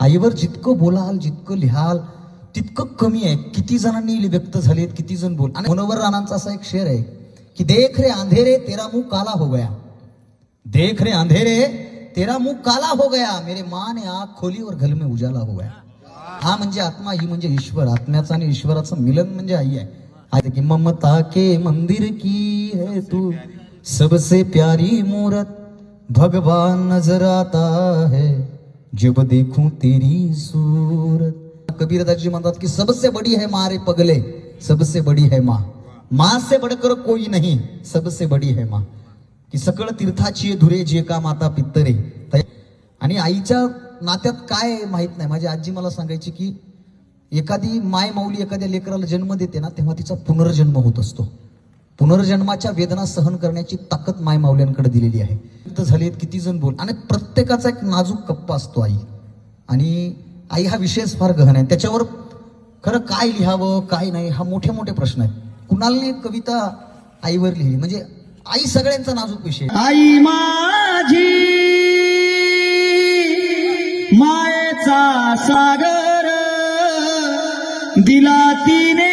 आईवर जितकं बोलाल जितकं लिहाल तितकं कमी आहे. किती जणांनी व्यक्त झालेत, किती जण बोल. आणि मनोहर राणांचा असा एक शेर आहे की देख रे अंधेरे तेरा मुंह काला हो गया, देख रे अंधेरे तेरा मुंह काला हो गया, मेरे माँ ने आँख खोली और घर में उजाला हो गया. हा म्हणजे आत्मा, ही म्हणजे ईश्वर. आत्म्याचं आणि ईश्वराचं मिलन म्हणजे आई आहे. आहे की ममता के मंदिर की है तू, सबसे प्यारी मूरत भगवान नजर आता है, जब देखूं तेरी सूरत. कबीरदास जी म्हणतात की सबसे बड़ी है माँ रे पगले, सबसे बड़ी है माँ, माँ से बढ़कर कोई नहीं, सबसे बड़ी है माँ. की सकळ तीर्थाची धुरे जे का माता पित्तरे. आणि आईच्या नात्यात काय माहित नाही. माझी आजी मला सांगायची की एखादी माय माऊली एखाद्या लेकराला जन्म देते ना, तेव्हा तिचा पुनर्जन्म होत असतो. पुनर्जन्माच्या वेदना सहन करण्याची ताकद माय माऊल्यांकडे दिलेली आहे. झालेत किती जण बोल. आणि प्रत्येकाचा एक नाजूक कप्पा असतो आई. आणि आई हा विषयच फार गहन आहे. त्याच्यावर खरं काय लिहावं काय नाही हा मोठे मोठे प्रश्न आहेत. कुणालने एक कविता आईवर लिहिली. म्हणजे आई सगळ्यांचा नाजूक विषय. आई माझी मायेचा सागर दिला तिने